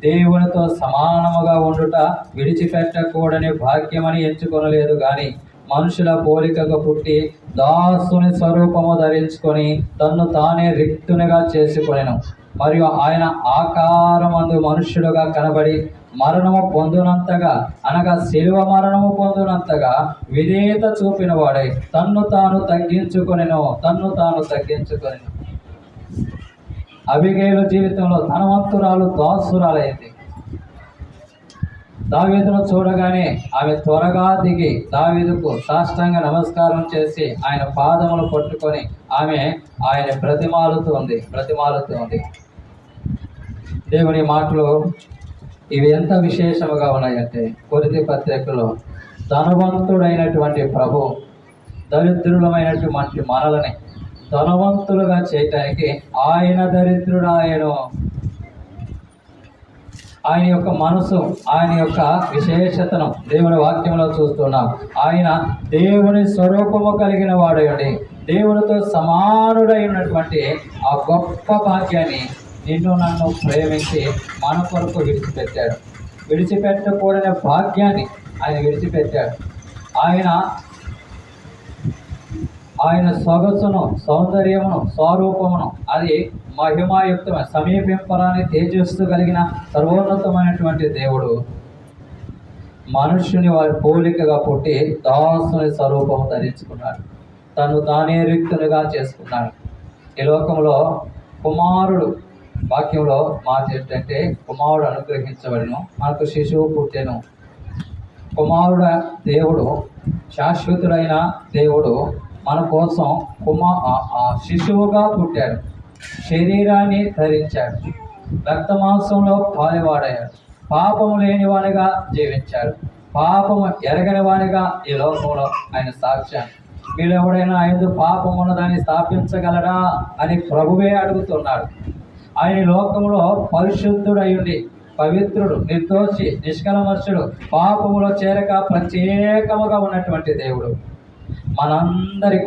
దేవునితో సమానముగా ఉండుట విడిచిపెట్టకూడని భాగ్యమని ఎంచుకొనలేదు కానీ, మనుషుల పోలికగా పుట్టి దాసుని స్వరూపము ధరించుకొని తన్ను తానే రిక్తునిగా చేసుకొనెను. మరియు ఆయన ఆకారమందు మనుష్యుడుగా కనబడి మరణము పొందునంతగా, అనగా శిలువ మరణము పొందునంతగా విధేయత చూపిన వాడై తన్ను తాను తగ్గించుకొనెను. అబీగయీలు జీవితంలో ధనవంతురాలు దాసురాలైంది. దావీదును చూడగానే ఆమె త్వరగా దిగి దావీదుకు సాష్టాంగ నమస్కారం చేసి ఆయన పాదములు పట్టుకొని ఆయన బ్రతిమాలుతూ ఉంది. దేవుని మాటలు ఇవి ఎంత విశేషముగా ఉన్నాయంటే, కొరింథీ పత్రికలో ధనవంతుడైనటువంటి ప్రభు దరిద్రులమైనటువంటి మనలని ధనవంతులుగా చేయటానికి ఆయన దరిద్రుడాయను. ఆయన యొక్క మనసు, ఆయన యొక్క విశేషతను దేవుని వాక్యంలో చూస్తున్నాం. ఆయన దేవుని స్వరూపము కలిగిన వాడయుడి దేవునితో సమానుడై ఉన్నటువంటి ఆ గొప్ప భాగ్యాన్ని నిన్ను నన్ను ప్రేమించి మన కొరకు విడిచిపెట్టాడు. విడిచిపెట్టకూడని భాగ్యాన్ని ఆయన విడిచిపెట్టాడు. ఆయన సొగసును, సౌందర్యమును, స్వరూపమును అది మహిమాయుక్తమైన సమీపింపరాని తేజస్సు కలిగిన సర్వోన్నతమైనటువంటి దేవుడు మనుష్యుని వారి పోలికగా పుట్టి దాసుని స్వరూపము ధరించుకున్నాడు. తను తానే రిక్తునిగా చేసుకున్నాడు. ఈ లోకంలో కుమారుడు వాక్యంలో మాట ఏంటంటే కుమారుడు అనుగ్రహించబడిను, మనకు శిశువు పుట్టెను. కుమారుడ దేవుడు, శాశ్వతుడైన దేవుడు మన కోసం శిశువుగా పుట్టాడు. శరీరాన్ని ధరించాడు. రక్తమాంసంలో పాలివాడయ్యాడు. పాపము లేనివానిగా జీవించాడు. పాపము ఎరగని వానిగా ఈ లోకంలో ఆయన సాక్ష్యాన్ని మీరు ఎవడైనా ఆయన పాపం ఉన్నదాన్ని స్థాపించగలరా అని ప్రభువే అడుగుతున్నాడు. ఆయన లోకంలో పరిశుద్ధుడయుండి పవిత్రుడు, నిర్దోషి, నిష్కలమర్షుడు, పాపములో చేరక ప్రత్యేకముగా ఉన్నటువంటి దేవుడు మనందరి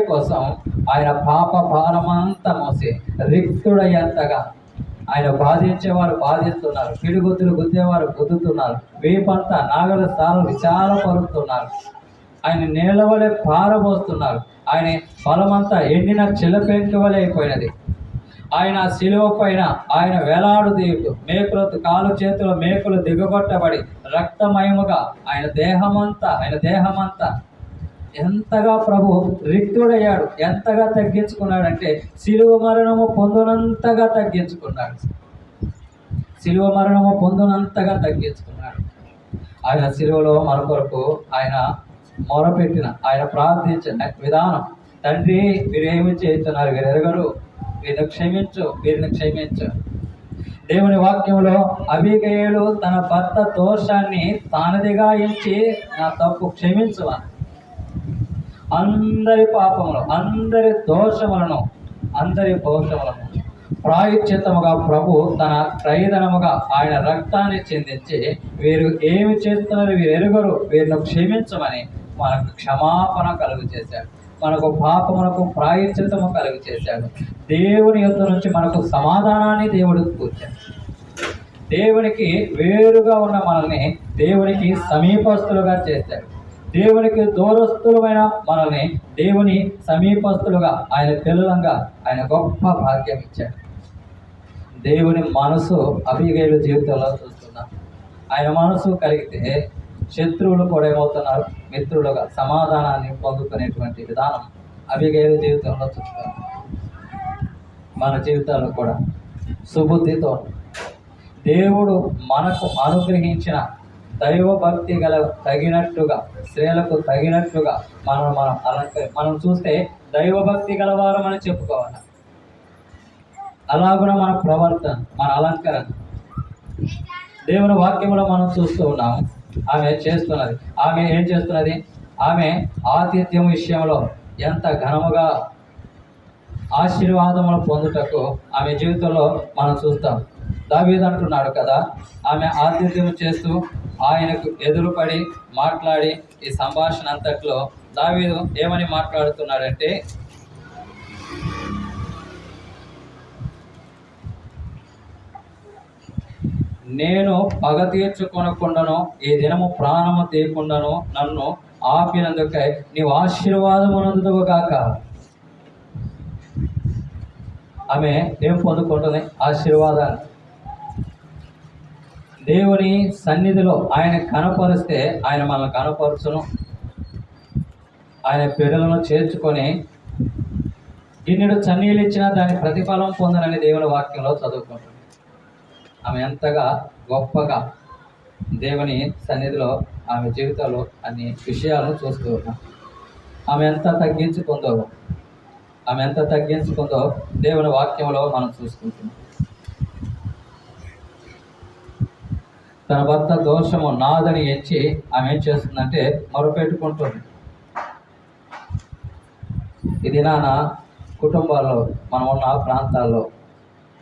కోసం ఆయన పాప భారమంతా మోసి రిక్తుడయ్యేంతగా ఆయన బాధించేవారు బాధిస్తున్నారు, పిడిగుద్దులు గుద్దేవారు గుద్దుతున్నారు, వేపంతా నాగల స్థానం విశాలపరుస్తున్నారు, ఆయన నీళ్ళ వలె పారబోస్తున్నారు. ఆయన బలమంతా ఎండిన చిలపెంకు వలె అయిపోయినది. ఆయన శిలువ పైన ఆయన వేలాడు దేవుడు మేకులతో కాలు చేతుల మేకులు దిగగొట్టబడి రక్తమయముగా ఆయన దేహమంతా ఎంతగా ప్రభు రిక్తుడయ్యాడు, ఎంతగా తగ్గించుకున్నాడంటే శిలువ మరణము పొందునంతగా తగ్గించుకున్నాడు. ఆయన శిలువలో మన కొరకు ఆయన మొరపెట్టిన, ఆయన ప్రార్థించిన విధానం, తండ్రి వీరేమి చేస్తున్నారు, వీరు ఎరగరు, వీరిని క్షమించు. దేవుని వాక్యంలో అబీగయలు తన భర్త దోషాన్ని తానదిగా ఎంచి నా తప్పు క్షమించమని అందరి పాపములు, అందరి దోషములను ప్రాయశ్చిత్తముగా ప్రభు తన క్రయధనముగా ఆయన రక్తాన్ని చెందించి వీరు ఏమి చేస్తున్నారు, వీరు ఎరుగరు, వీరిని క్షమించమని మనకు క్షమాపణ కలుగు చేశాడు. మనకు పాపమునకు ప్రాయశ్చిత్తము కలుగు చేశాడు. దేవుని యొద్ద నుంచి మనకు సమాధానాన్ని దేవుడు కూర్చాడు. దేవునికి వేరుగా ఉన్న మనల్ని దేవునికి సమీపస్తులుగా చేశాడు. దేవునికి దూరస్తులమైన మనల్ని దేవుని సమీపస్తులుగా, ఆయన పిల్లలంగా ఆయన గొప్ప భాగ్యం ఇచ్చాడు. దేవుని మనసు అబీగయలు జీవితంలో చూస్తున్నాం. ఆయన మనసు కలిగితే శత్రువులు కూడా ఏమవుతున్నారు, మిత్రులుగా సమాధానాన్ని పొందుకునేటువంటి విధానం అబీగయలు జీవితంలో చూస్తున్నాం. మన జీవితాల్లో కూడా సుబుద్ధితో దేవుడు మనకు అనుగ్రహించిన దైవభక్తి తగినట్టుగా, స్త్రీలకు తగినట్టుగా మనం చూస్తే దైవభక్తి గలవారం అని చెప్పుకోవాలి. అలాగున మన ప్రవర్తన, మన అలంకరణ దేవుని వాక్యంలో మనం చూస్తూ ఉన్నాము. ఆమె ఏం చేస్తున్నది? ఆమె ఆతిథ్యం విషయంలో ఎంత ఘనముగా ఆశీర్వాదములు పొందుటకు ఆమె జీవితంలో మనం చూస్తాం. దావీదు అంటున్నాడు కదా, ఆమె ఆతిథ్యం చేస్తూ ఆయనకు ఎదురుపడి మాట్లాడి ఈ సంభాషణ అంతట్లో దావీదు ఏమని మాట్లాడుతున్నాడంటే, నేను పగ తీర్చుకొనకుండాను ఈ దినము ప్రాణము తీయకుండాను నన్ను ఆపినందుకై నీవు ఆశీర్వాదమునందువు గాక. ఆమె ఏం పొందుకుంటుంది? ఆశీర్వాదాన్ని. దేవుని సన్నిధిలో ఆయన కనపరిస్తే ఆయన మనల్ని కనపరుచును. ఆయన బిడ్డలను చేర్చుకొని గిన్నెడు చన్నీళ్ళు ఇచ్చినా దాని ప్రతిఫలం పొందనని దేవుని వాక్యంలో చదువుకుంటుంది. ఆమె ఎంతగా గొప్పగా దేవుని సన్నిధిలో ఆమె జీవితంలో అన్ని విషయాలను చూస్తూ ఉన్నాం. ఆమె ఎంత తగ్గించుకుందో దేవుని వాక్యంలో మనం చూసుకుంటున్నాం. తన భర్త దోషము నాదని ఎంచి ఆమె ఏం చేస్తుందంటే మొరపెట్టుకుంటుంది. ఇది నాన్న కుటుంబాల్లో మనం ఉన్న ప్రాంతాల్లో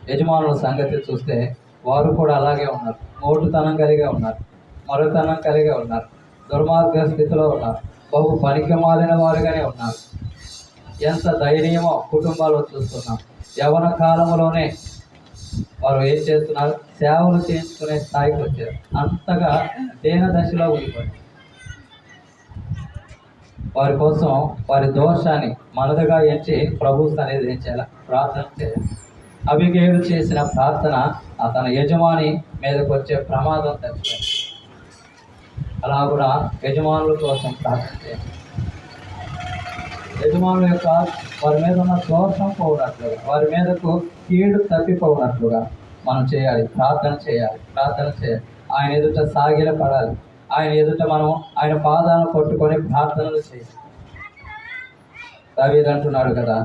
యజమానుల సంగతి చూస్తే వారు కూడా అలాగే ఉన్నారు. మోటుతనం కలిగే ఉన్నారు, మరుతనం కలిగే ఉన్నారు, దుర్మార్గ స్థితిలో ఉన్నారు, బహు పనికి మాలిన వారుగానే ఉన్నారు. ఎంత ధైర్యమో కుటుంబాల్లో చూస్తున్నాం. యవన కాలంలోనే వారు ఏం చేస్తున్నారు, సేవలు చేయించుకునే స్థాయికి వచ్చారు. అంతగా దీన దశలో ఉండిపోయారు. వారి కోసం వారి దోషాన్ని మనదుగా ఎంచి ప్రభు సన్నిధిని ఏం చేయాలి, ప్రార్థన చేయాలి. అబిగయీలు చేసిన ప్రార్థన తన యజమాని మీదకి వచ్చే ప్రమాదం తప్పింది. అలా కూడా యజమానుల కోసం ప్రార్థన చేయాలి. యజమానుల యొక్క వారి మీద ఉన్న దోషం పోనట్లుగా, వారి మీదకు కీడు తప్పిపోనట్లుగా మనం చేయాలి, ప్రార్థన చేయాలి. ఆయన ఎదుట సాగిల పడాలి. ఆయన ఎదుట మనం ఆయన పాదాలను పట్టుకొని ప్రార్థనలు చేయాలి. దావీదు అంటున్నాడు కదా,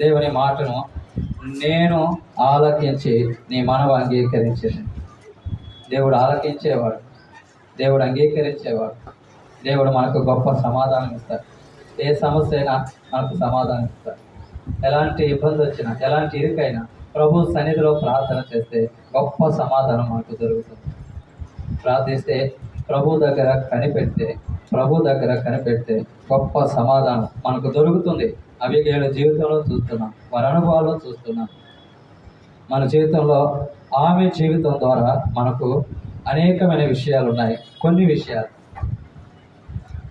దేవుని మాటను నేను ఆలకించి నీ మనవి అంగీకరించేది. దేవుడు ఆలకించేవాడు, దేవుడు అంగీకరించేవాడు. దేవుడు మనకు గొప్ప సమాధానం ఇస్తాడు. ఏ సమస్య అయినా మనకు సమాధానం ఇస్తాడు. ఎలాంటి ఇబ్బంది వచ్చినా, ఎలాంటి ఇరుకైనా ప్రభు సన్నిధిలో ప్రార్థన చేస్తే గొప్ప సమాధానం మనకు దొరుకుతుంది. ప్రార్థిస్తే ప్రభు దగ్గర కనిపెడితే గొప్ప సమాధానం మనకు దొరుకుతుంది. అబిగయీలు జీవితంలో చూస్తున్నాం, వారి అనుభవాల్లో చూస్తున్నాం. మన జీవితంలో ఆమె జీవితం ద్వారా మనకు అనేకమైన విషయాలు ఉన్నాయి. కొన్ని విషయాలు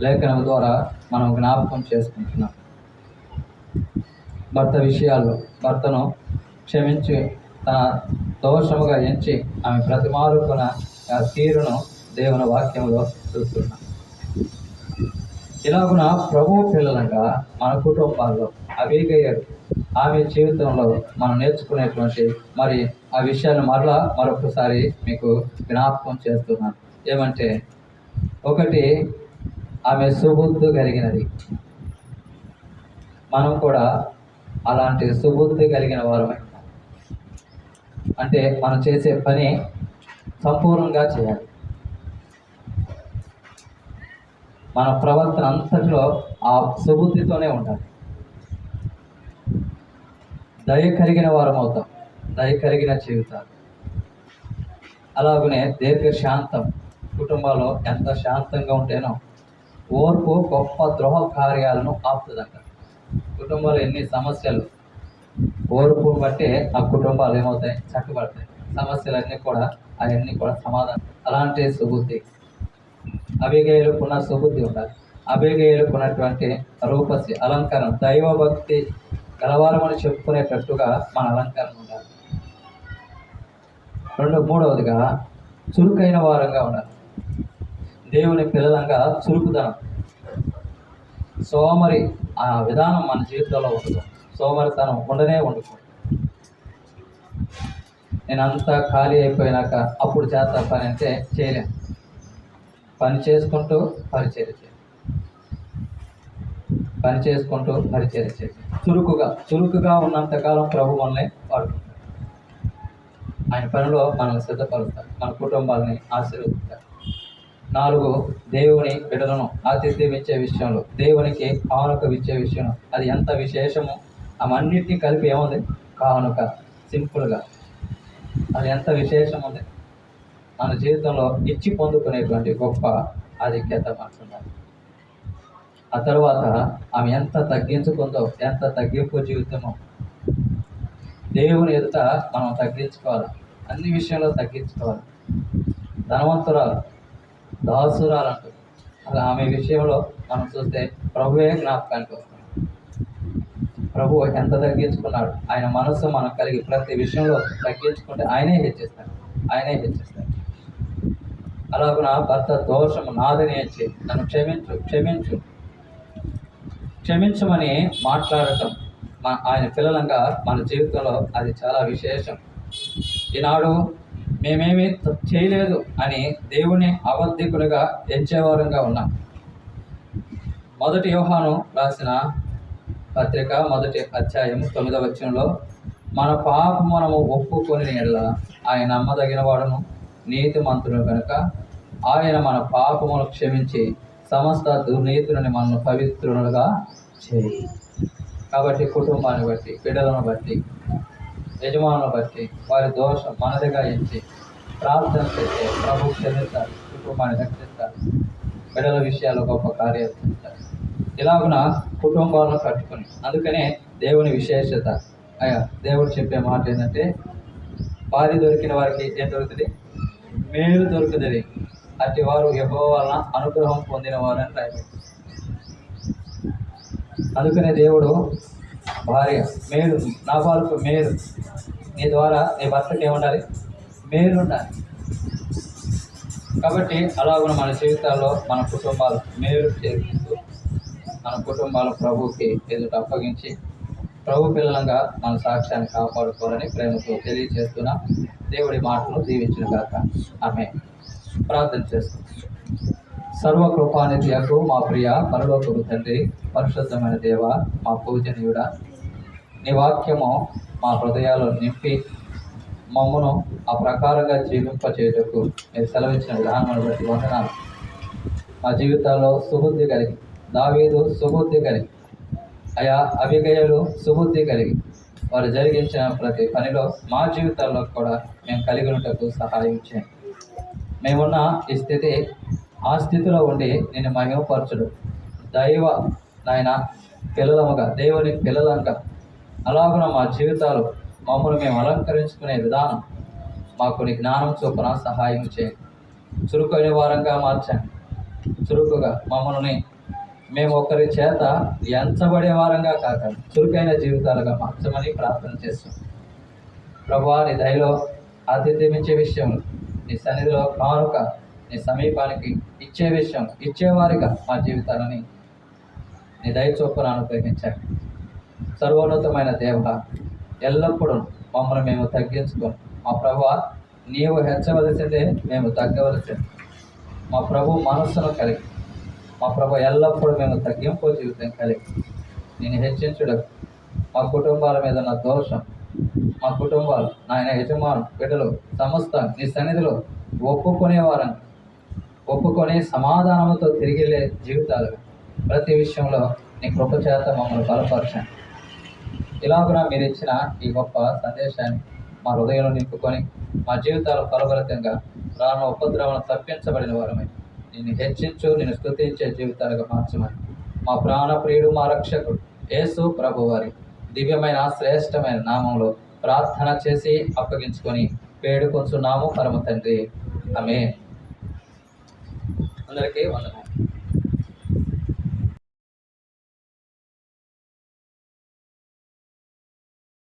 లేఖనం ద్వారా మనం జ్ఞాపకం చేసుకుంటున్నాం. భర్త విషయాల్లో భర్తను క్షమించి తన దోషముగా ఎంచి ఆమె ప్రతిమారుకున్న తీరును దేవుని వాక్యంలో చూస్తున్నాం. ఇలాగున ప్రభు పిల్లలంగా మన కుటుంబాల్లో అబిగయీలు ఆమె జీవితంలో మనం నేర్చుకునేటువంటి మరి ఆ విషయాన్ని మరొకసారి మీకు జ్ఞాపకం చేస్తున్నాను. ఏమంటే, ఒకటి, ఆమె సుబుద్ధి కలిగినది. మనం కూడా అలాంటి సుబుద్ధి కలిగిన వారమై, అంటే మనం చేసే పని సంపూర్ణంగా చేయాలి. మన ప్రవర్తన అంతటిలో ఆ సుబుద్ధితోనే ఉండాలి. దయ కలిగిన వారం అవుతాం, దయ కలిగిన జీవితాలు. అలాగనే దీర్ఘశాంతం. కుటుంబాల్లో ఎంత శాంతంగా ఉంటేనో ఓర్పు గొప్ప ద్రోహ కార్యాలను ఆపుతుందంట. కుటుంబాలు ఎన్ని సమస్యలు, ఓర్పు బట్టే ఆ కుటుంబాలు ఏమవుతాయి, చక్కబడతాయి. సమస్యలన్నీ కూడా అవన్నీ కూడా సమాధానం. అలాంటి సుబుద్ధి అబిగయీలుకున్న సుబుద్ధి ఉండాలి. అబిగయీలుకున్నటువంటి రూపసి అలంకారం, దైవభక్తి గలవారమని చెప్పుకునేటట్టుగా మన అలంకరణ ఉండాలి. మూడవదిగా చురుకైన వారంగా ఉండాలి. దేవుని పిల్లలంగా చురుకుదనం, సోమరి ఆ విధానం మన జీవితంలో ఉండదు. సోమరితనం ఉండకూడదు. నేను అంతా ఖాళీ అయిపోయినాక అప్పుడు చేస్తా పని అంటే చేయలేను. పని చేసుకుంటూ పరిచర్య చేయాలి. చురుకుగా ఉన్నంతకాలం ప్రభు మనల్ని వాడుకుంటాడు. ఆయన పనిలో మనల్ని సిద్ధపరుస్తాడు, మన కుటుంబాలని ఆశీర్వదిస్తాడు. 4, దేవుని బిడ్డలను ఆతిథ్యం ఇచ్చే విషయంలో, దేవునికి కానుక ఇచ్చే విషయంలో అది ఎంత విశేషమో అవన్నిటినీ కలిపి ఏముంది, కానుక. సింపుల్గా అది ఎంత విశేషం ఉంది. మన జీవితంలో ఇచ్చి పొందుకునేటువంటి గొప్ప ఆధిక్యత మాట్లాడాలి. ఆ తర్వాత ఆమె ఎంత తగ్గించుకుందో, ఎంత తగ్గింపు జీవితమో. దేవుని ఎదుట మనం తగ్గించుకోవాలి, అన్ని విషయంలో తగ్గించుకోవాలి. ధనవంతురాలు, దాసురాలు అంటుంది. అలా ఆమె విషయంలో మనం చూస్తే ప్రభువే జ్ఞాపకానికి వస్తాడు. ప్రభు ఎంత తగ్గించుకున్నాడు. ఆయన మనస్సు మనం కలిగి ప్రతి విషయంలో తగ్గించుకుంటే ఆయనే హెచ్చిస్తాడు. అలాగున భర్త దోషము నాదని వచ్చి నన్ను క్షమించమని మాట్లాడటం ఆయన పిల్లలంగా మన జీవితంలో అది చాలా విశేషం. ఈనాడు మేమేమీ చేయలేదు అని దేవుని అబద్ధికులుగా ఎంచేవారంగా ఉన్నాం. 1 యోహాను రాసిన పత్రిక 1వ అధ్యాయం 9వ వచనంలో, మన పాపం మనము ఒప్పుకొని ఎడల ఆయన నమ్మదగిన వాడును నీతిమంతుడు కనుక ఆయన మన పాపములు క్షమించి సమస్త దుర్నీతులని మనల్ని పవిత్రులుగా చేయి. కాబట్టి కుటుంబాన్ని బట్టి, బిడ్డలను బట్టి, యజమానులను బట్టి వారి దోషం మనదిగా ఎంచి ప్రార్థన చేస్తే ప్రభు క్షమిస్తారు, కుటుంబాన్ని రక్షిస్తారు, బిడ్డల విషయాలు గొప్ప కార్యాలు చేస్తారు. ఇలాగున కుటుంబాలను కట్టుకుని, అందుకనే దేవుని విశేషత. దేవుడు చెప్పే మాట ఏంటంటే, భార్య దొరికిన వారికి ఏం దొరుకుతుంది? మేలు దొరుకుతుంది. అట్టి వారు యెహోవా వలన అనుగ్రహం పొందిన వారని రాయబడింది. అందుకనే దేవుడు భార్య మేలు, నా వాళ్ళకు మేలు, నీ ద్వారా నీ భర్తకి ఏముండాలి? మేలు ఉండాలి. కాబట్టి అలాగున మన జీవితాల్లో మన కుటుంబాలు మేలు చేస్తూ మన కుటుంబాలు ప్రభువుకి ఎదుట అప్పగించి ప్రభు పిల్లలంగా మన సాక్ష్యాన్ని కాపాడుకోవాలని ప్రేమతో తెలియజేస్తున్నా. దేవుడి మాటను దీవించిన గాక. ఆమె ప్రార్థన చేస్తున్నాం. సర్వకృపానిధియకు మా ప్రియ పరలోకపు తండ్రి, పరిశుద్ధమైన దేవ, మా పూజనీయుడా, నీ వాక్యము మా హృదయాల్లో నింపి మమ్మను ఆ ప్రకారంగా జీవింపచేయటకు మీరు సెలవిచ్చిన విధానాన్ని బట్టి వందనాలు. మా జీవితాల్లో సుబుద్ధి కలిగి, దావీదు సుబుద్ధి కలిగి, అయా అబిగయలు సుబుద్ధి కలిగి వారు జరిగించిన ప్రతి పనిలో మా జీవితాల్లో కూడా మేము కలిగి ఉండటకు సహాయం చేయండి. మేమున్న ఈ స్థితి, ఆ స్థితిలో ఉండి నేను మహిమపరచుడు, దైవ నాయన పిల్లలముగా, దేవుని పిల్లలంగా అలాగున మా జీవితాలు మమ్మల్ని మేము అలంకరించుకునే విధానం మాకు నీ జ్ఞానం చొప్పున సహాయం చేయండి. చురుకైన వారంగా మార్చండి. చురుకుగా మమ్మల్ని మేము ఒకరి చేత ఎంచబడే వారంగా కాక చురుకైన జీవితాలుగా మార్చమని ప్రార్థన చేస్తాం. ప్రభువా, నీ దయలో ఆతిథ్యం ఇచ్చే విషయంలో, నీ సన్నిధిలో కానుక నీ సమీపానికి ఇచ్చే విషయం, ఇచ్చేవారిగా మా జీవితాలని నీ దయ చొప్పున అనుగ్రహించండి. సర్వోన్నతమైన దేవ, ఎల్లప్పుడూ మమ్మల్ని మేము తగ్గించుకొని, మా ప్రభువా నీవు హెచ్చవలసిందే, మేము తగ్గవలసిందే. మా ప్రభు మనస్సును కలిగి, మా ప్రభు ఎల్లప్పుడూ మేము తగ్గింపు జీవితం కలిగి నేను హెచ్చించడం, మా కుటుంబాల మీద నా దోషం, మా కుటుంబాలు నాయన యజమాను బిడ్డలు సమస్త నీ సన్నిధిలో ఒప్పుకొని సమాధానంతో తిరిగి వెళ్ళే జీవితాలు ప్రతి విషయంలో నీ కృప చేత మమ్మల్ని బలపరచండి. ఇలాగున మీరు ఇచ్చిన ఈ గొప్ప సందేశాన్ని మా హృదయంలో నింపుకొని మా జీవితాలు ఫలభరితంగా రాను ఉపద్రవాలను తప్పించబడిన వారమై నిన్ను హెచ్చించు, నిన్ను స్తుతించే జీవితాలుగా మార్చమని మా ప్రాణప్రియుడు, మా రక్షకుడు యేసు ప్రభు వారి దివ్యమైన శ్రేష్టమైన నామంలో ప్రార్థన చేసి అప్పగించుకొని వేడుకొంచున్నాము పరమ తండ్రి. ఆమేన్. అందరికీ వందనాలు.